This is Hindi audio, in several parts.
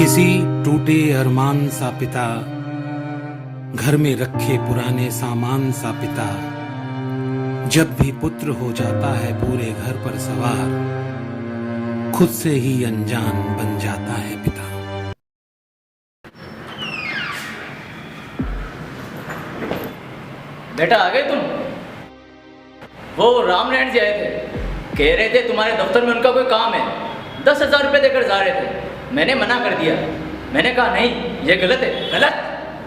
किसी टूटे अरमान सा पिता, घर में रखे पुराने सामान सा पिता, जब भी पुत्र हो जाता है पूरे घर पर सवार, खुद से ही अनजान बन जाता है पिता। बेटा आ गए तुम? वो रामनारायण जी आए थे, कह रहे थे तुम्हारे दफ्तर में उनका कोई काम है, 10,000 रुपये देकर जा रहे थे। मैंने मना कर दिया। मैंने कहा नहीं, ये गलत है। गलत?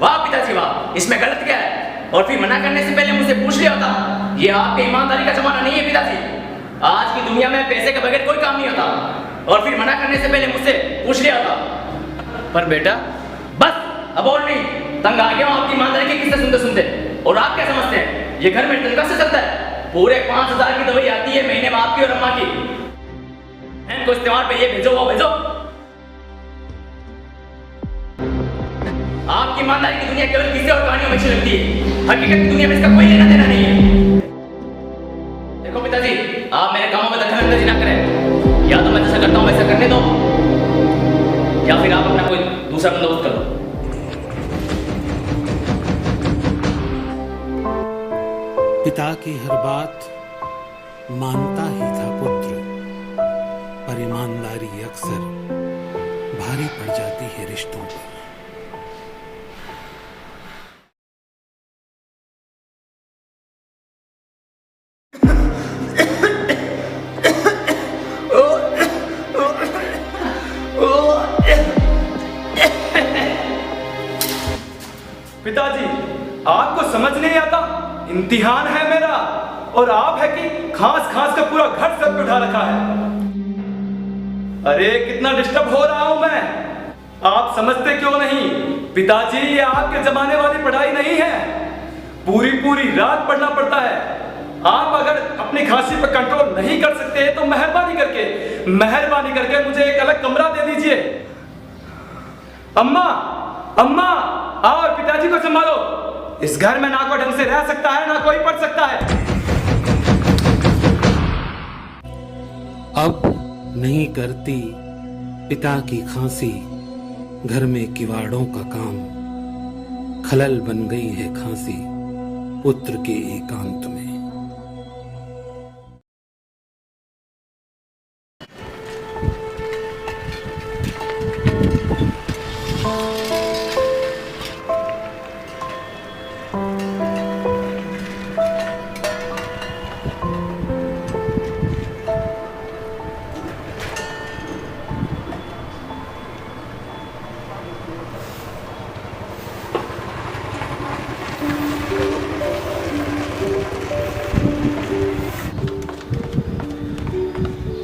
वाह पिताजी वाह, इसमें गलत क्या है? और फिर मना करने से पहले मुझसे पूछ लिया होता। ये आपके ईमानदारी का जमाना नहीं है पिताजी। आज की दुनिया में पैसे के बगैर कोई काम नहीं होता। और फिर मना करने से पहले मुझसे पूछ लिया होता। पर बेटा बस अब और नहीं, तंग आ गया हूं आपकी ईमानदारी की किस्से सुनते सुनते। और आप क्या समझते हैं ये घर में तनख्वाह से चलता है? पूरे 5,000 की दवाई आती है महीने में आपकी और अम्मा की। इनको इस्तेमाल पे ये भेजो वो भेजो। आपकी ईमानदारी की दुनिया केवल किसी और कहानियों में अच्छी लगती है, हकीकत की दुनिया में इसका कोई लेना देना नहीं है। देखो पिताजी, आप मेरे कामों में दखल-अंदाजी ना करें। या तो मैं जैसा करता हूं वैसा करने दो, या फिर आप अपना कोई दूसरा बंदोबस्त करो। पिता की हर बात मानता ही था पुत्र, पर ईमानदारी अक्सर भारी पड़ जाती है रिश्तों पर। पिताजी आपको समझ नहीं आता, इम्तिहान है मेरा, और आप है कि खास खास का पूरा घर सर पे उठा रखा है। अरे कितना डिस्टर्ब हो रहा हूं मैं, आप समझते क्यों नहीं? पिताजी ये आपके जमाने वाली पढ़ाई नहीं है, पूरी पूरी रात पढ़ना पड़ता है। आप अगर अपनी खांसी पर कंट्रोल नहीं कर सकते तो मेहरबानी करके मुझे एक अलग कमरा दे दीजिए। अम्मा अम्मा आओ और पिताजी को संभालो। इस घर में ना कोई ढंग से रह सकता है ना कोई पढ़ सकता है। अब नहीं करती पिता की खांसी घर में किवाड़ों का काम, खलल बन गई है खांसी पुत्र के एकांत में।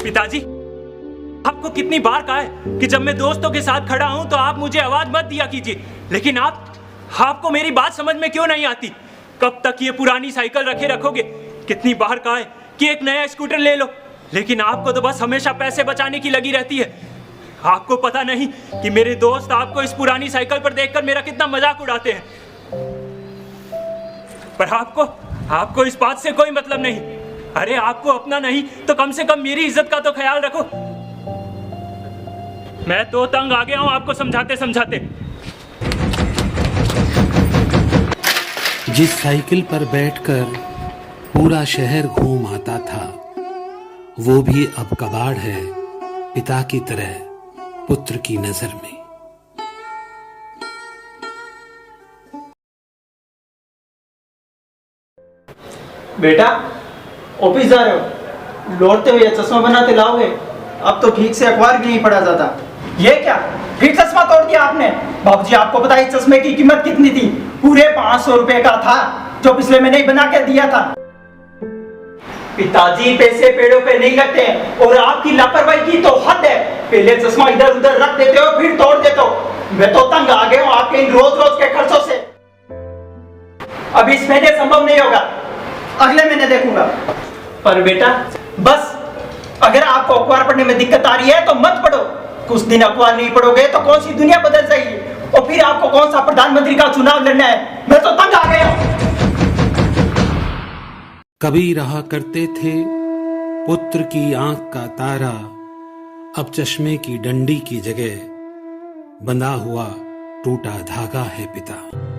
पिताजी, आपको कितनी बार कहा है कि जब मैं दोस्तों के साथ खड़ा हूं तो आप मुझे आवाज मत दिया कीजिए, लेकिन आपको मेरी बात समझ में क्यों नहीं आती? कब तक ये पुरानी साइकिल रखोगे? कितनी बार कहा है कि एक नया स्कूटर ले लो, लेकिन आपको तो बस हमेशा पैसे बचाने की लगी रहती है। आपको पता नहीं कि मेरे दोस्त आपको इस पुरानी साइकिल पर देखकर मेरा कितना मजाक उड़ाते हैं। पर आपको इस बात से कोई मतलब नहीं। अरे आपको अपना नहीं तो कम से कम मेरी इज्जत का तो ख्याल रखो। मैं तो तंग आ गया हूं आपको समझाते समझाते। जिस साइकिल पर बैठकर पूरा शहर घूम आता था, वो भी अब कबाड़ है पिता की तरह पुत्र की नजर में। बेटा ऑफिस जा रहे हो, लौटते हुए चश्मा बनाते लाओगे? अब तो ठीक से अखबार भी नहीं पढ़ा जाता। ये क्या, फिर चश्मा तोड़ दिया आपने? बाबूजी आपको पता है चश्मे की कीमत कितनी थी? पूरे 500 रुपए का था, जो पिछले महीने ही बना के दिया था। पिताजी पैसे पेड़ों पे नहीं लगते, और आपकी लापरवाही की तो हद है। पहले चश्मा इधर उधर रख देते हो फिर तोड़ देते हो। मैं तो तंग आ गया हूँ आपके इन रोज रोज के खर्चों से। अब इस महीने संभव नहीं होगा, अगले महीने देखूंगा। पर बेटा बस, अगर आपको अखबार पढ़ने में दिक्कत आ रही है तो मत पढ़ो। कुछ दिन अखबार नहीं पढ़ोगे तो कौन सी दुनिया बदल जाएगी, और फिर आपको कौन सा प्रधानमंत्री का चुनाव लड़ना है? मैं तो तंग आ गया हूं। कभी रहा करते थे पुत्र की आंख का तारा, अब चश्मे की डंडी की जगह बंधा हुआ टूटा धागा है पिता।